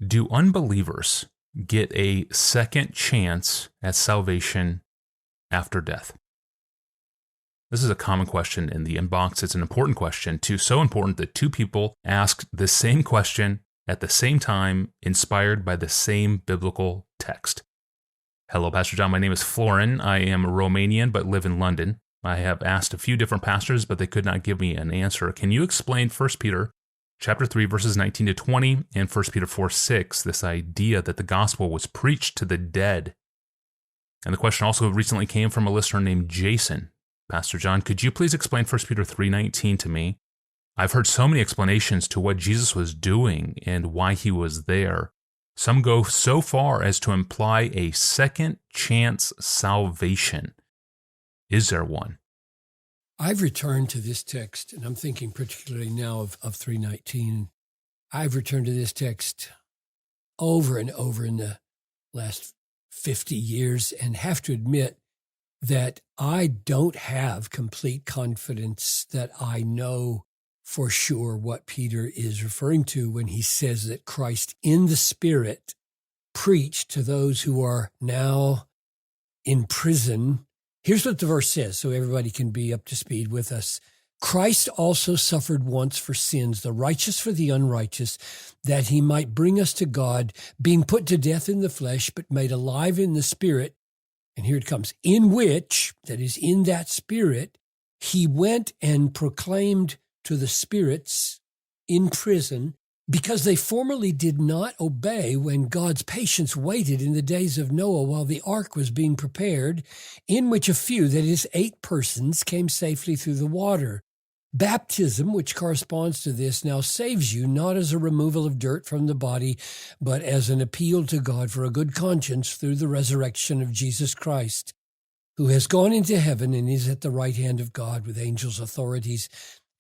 Do unbelievers get a second chance at salvation after death? This is a common question in the inbox. It's an important question, too, so important that two people asked the same question at the same time, inspired by the same biblical text. Hello, Pastor John. My name is Florin. I am Romanian but live in London. I have asked a few different pastors, but they could not give me an answer. Can you explain 1 Peter chapter 3, verses 19 to 20, and 1 Peter 4, 6, this idea that the gospel was preached to the dead? And the question also recently came from a listener named Jason. Pastor John, could you please explain 1 Peter 3:19 to me? I've heard so many explanations to what Jesus was doing and why he was there. Some go so far as to imply a second chance salvation. Is there one? I've returned to this text, and I'm thinking particularly now of 3:19. I've returned to this text over and over in the last 50 years and have to admit that I don't have complete confidence that I know for sure what Peter is referring to when he says that Christ in the Spirit preached to those who are now in prison. Here's what the verse says, so everybody can be up to speed with us. Christ also suffered once for sins, the righteous for the unrighteous, that he might bring us to God, being put to death in the flesh, but made alive in the Spirit. And here it comes, in which, that is, in that Spirit, he went and proclaimed to the spirits in prison, because they formerly did not obey when God's patience waited in the days of Noah while the ark was being prepared, in which a few, that is 8 persons, came safely through the water. Baptism, which corresponds to this, now saves you, not as a removal of dirt from the body, but as an appeal to God for a good conscience through the resurrection of Jesus Christ, who has gone into heaven and is at the right hand of God with angels, authorities,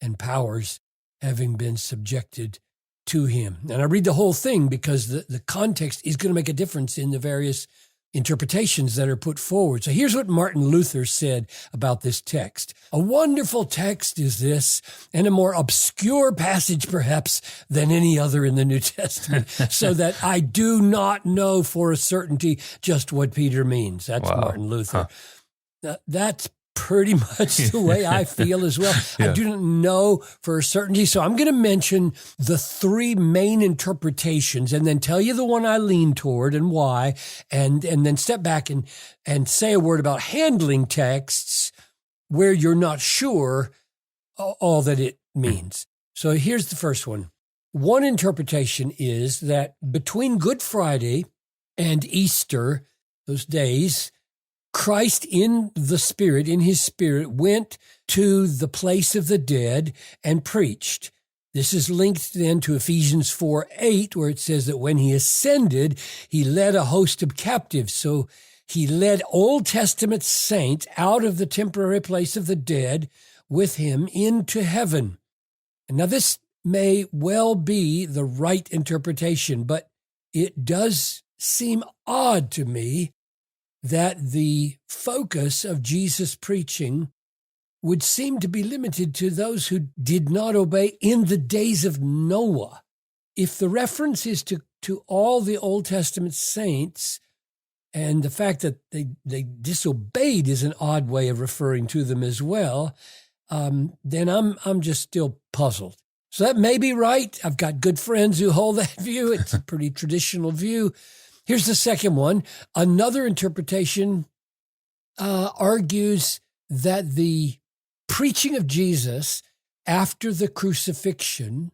and powers having been subjected to him. And I read the whole thing because the context is going to make a difference in the various interpretations that are put forward. So here's what Martin Luther said about this text. A wonderful text is this, and a more obscure passage perhaps than any other in the New Testament, so that I do not know for a certainty just what Peter means. That's Wow. Martin Luther. That's pretty much the way I feel as well. Yeah. I do not know for certainty. So I'm going to mention the 3 main interpretations and then tell you the one I lean toward and why, and then step back and say a word about handling texts where you're not sure all that it means. So here's the first one. One interpretation is that between Good Friday and Easter, those days, Christ in the Spirit, in his Spirit, went to the place of the dead and preached. This is linked then to Ephesians 4:8, where it says that when he ascended, he led a host of captives. So he led Old Testament saints out of the temporary place of the dead with him into heaven. And now this may well be the right interpretation, but it does seem odd to me that the focus of Jesus' preaching would seem to be limited to those who did not obey in the days of Noah. If the reference is to all the Old Testament saints, and the fact that they disobeyed is an odd way of referring to them as well, then I'm just still puzzled. So that may be right. I've got good friends who hold that view. It's a pretty traditional view. Here's the second one. Another interpretation argues that the preaching of Jesus after the crucifixion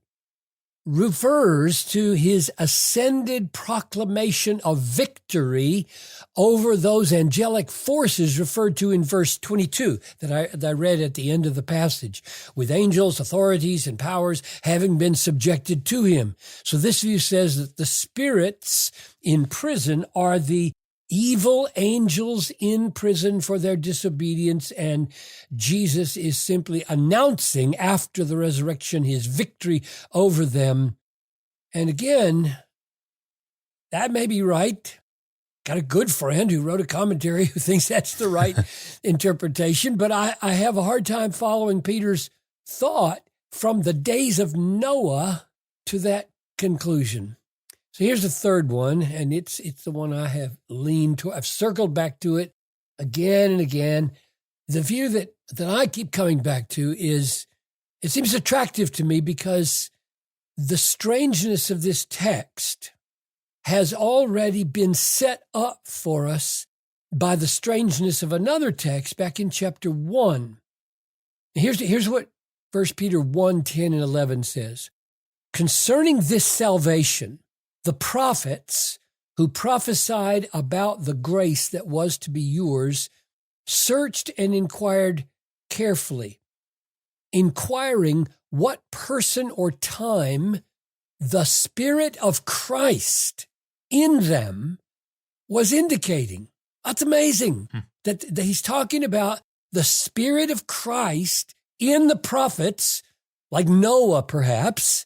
refers to his ascended proclamation of victory over those angelic forces referred to in verse 22 that I read at the end of the passage, with angels, authorities, and powers having been subjected to him. So this view says that the spirits in prison are the evil angels in prison for their disobedience, and Jesus is simply announcing after the resurrection his victory over them. And again, that may be right. Got a good friend who wrote a commentary who thinks that's the right interpretation, but I have a hard time following Peter's thought from the days of Noah to that conclusion. So here's the third one, and it's the one I have leaned to. I've circled back to it again and again. The view that I keep coming back to is, it seems attractive to me because the strangeness of this text has already been set up for us by the strangeness of another text back in chapter 1. Here's what 1 Peter 1, 10 and 11 says. Concerning this salvation, the prophets who prophesied about the grace that was to be yours searched and inquired carefully, inquiring what person or time the Spirit of Christ in them was indicating. That's amazing that he's talking about the Spirit of Christ in the prophets, like Noah perhaps,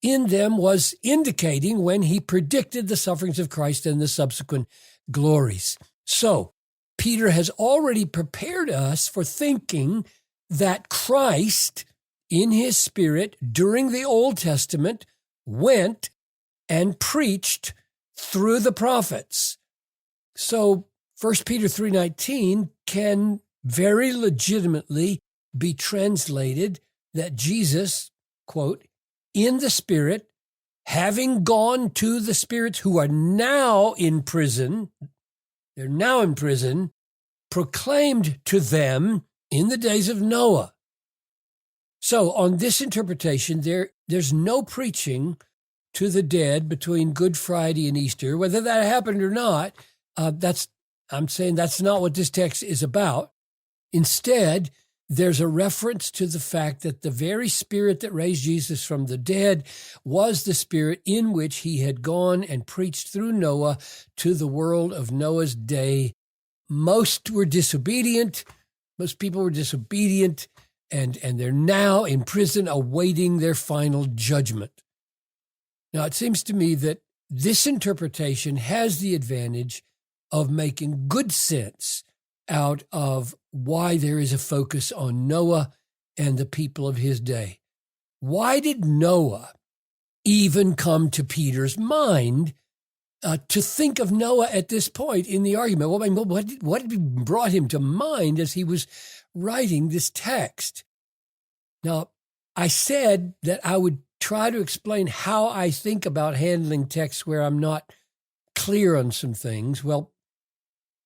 in them was indicating when he predicted the sufferings of Christ and the subsequent glories. So Peter has already prepared us for thinking that Christ in his Spirit during the Old Testament went and preached through the prophets. So 1 Peter 3:19 can very legitimately be translated that Jesus, quote, in the Spirit, having gone to the spirits who are now in prison, they're now in prison, proclaimed to them in the days of Noah. So on this interpretation, there's no preaching to the dead between Good Friday and Easter. Whether that happened or not, I'm saying that's not what this text is about. Instead, there's a reference to the fact that the very Spirit that raised Jesus from the dead was the Spirit in which he had gone and preached through Noah to the world of Noah's day. Most were disobedient. Most people were disobedient, and they're now in prison awaiting their final judgment. Now, it seems to me that this interpretation has the advantage of making good sense out of why there is a focus on Noah and the people of his day. Why did Noah even come to Peter's mind to think of Noah at this point in the argument? Well, what brought him to mind as he was writing this text? Now, I said that I would try to explain how I think about handling texts where I'm not clear on some things. Well,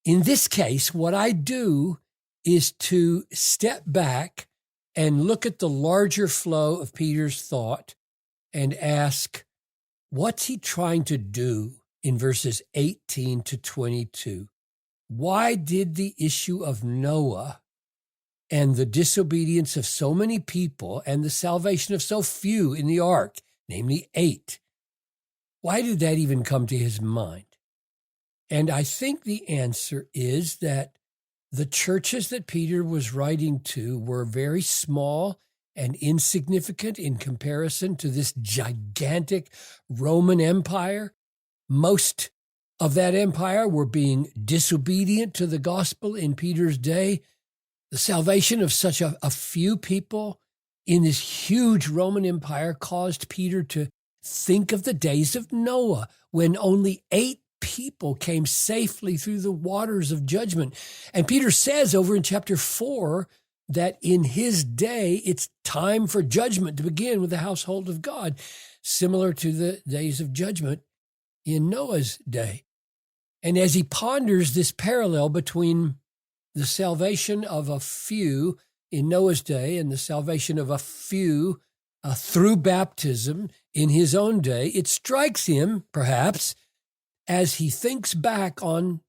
in this case, what I do is to step back and look at the larger flow of Peter's thought and ask, what's he trying to do in verses 18 to 22? Why did the issue of Noah and the disobedience of so many people and the salvation of so few in the ark, namely 8, why did that even come to his mind? And I think the answer is that the churches that Peter was writing to were very small and insignificant in comparison to this gigantic Roman Empire. Most of that empire were being disobedient to the gospel in Peter's day. The salvation of such a few people in this huge Roman Empire caused Peter to think of the days of Noah, when only 8 people came safely through the waters of judgment. And Peter says over in chapter 4 that in his day, it's time for judgment to begin with the household of God, similar to the days of judgment in Noah's day. And as he ponders this parallel between the salvation of a few in Noah's day and the salvation of a few through baptism in his own day, it strikes him, perhaps, as he thinks back on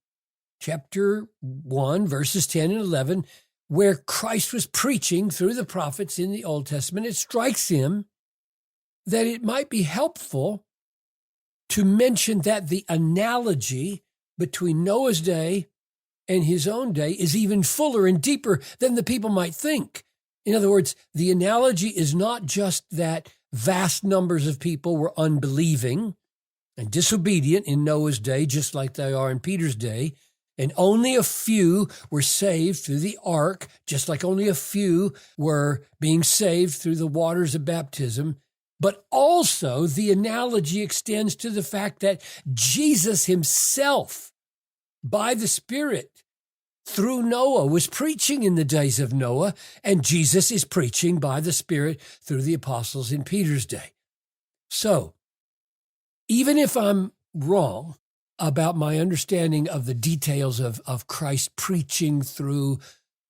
chapter 1, verses 10 and 11, where Christ was preaching through the prophets in the Old Testament, it strikes him that it might be helpful to mention that the analogy between Noah's day and his own day is even fuller and deeper than the people might think. In other words, the analogy is not just that vast numbers of people were unbelieving and disobedient in Noah's day, just like they are in Peter's day, and only a few were saved through the ark, just like only a few were being saved through the waters of baptism. But also the analogy extends to the fact that Jesus himself, by the Spirit, through Noah, was preaching in the days of Noah, and Jesus is preaching by the Spirit through the apostles in Peter's day. So, even if I'm wrong about my understanding of the details of Christ preaching through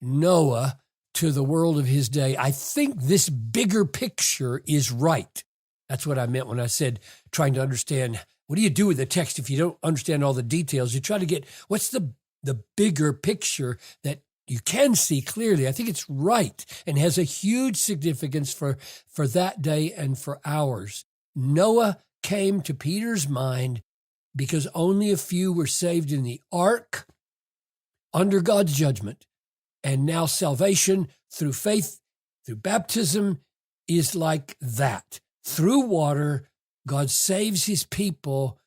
Noah to the world of his day, I think this bigger picture is right. That's what I meant when I said trying to understand, what do you do with the text if you don't understand all the details? You try to get, what's the bigger picture that you can see clearly. I think it's right and has a huge significance for that day and for ours. Noah came to Peter's mind because only a few were saved in the ark under God's judgment. And now salvation through faith, through baptism, is like that. Through water, God saves his people,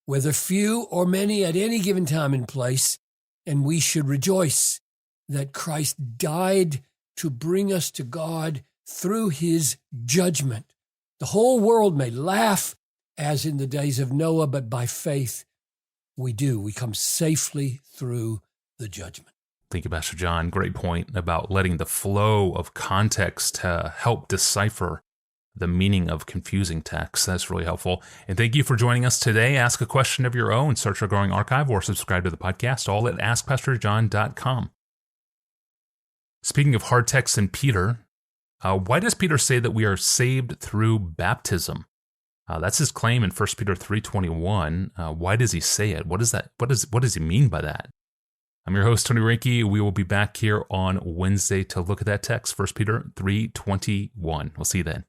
whether few or many at any given time and place, and we should rejoice that Christ died to bring us to God through his judgment. The whole world may laugh, as in the days of Noah, but by faith we do. We come safely through the judgment. Thank you, Pastor John. Great point about letting the flow of context help decipher the meaning of confusing texts. That's really helpful. And thank you for joining us today. Ask a question of your own, search our growing archive, or subscribe to the podcast, all at askpastorjohn.com. Speaking of hard texts in Peter, why does Peter say that we are saved through baptism? That's his claim in 1 Peter 3:21. Why does he say it? What does he mean by that? I'm your host, Tony Rinke. We will be back here on Wednesday to look at that text, 1 Peter 3:21. We'll see you then.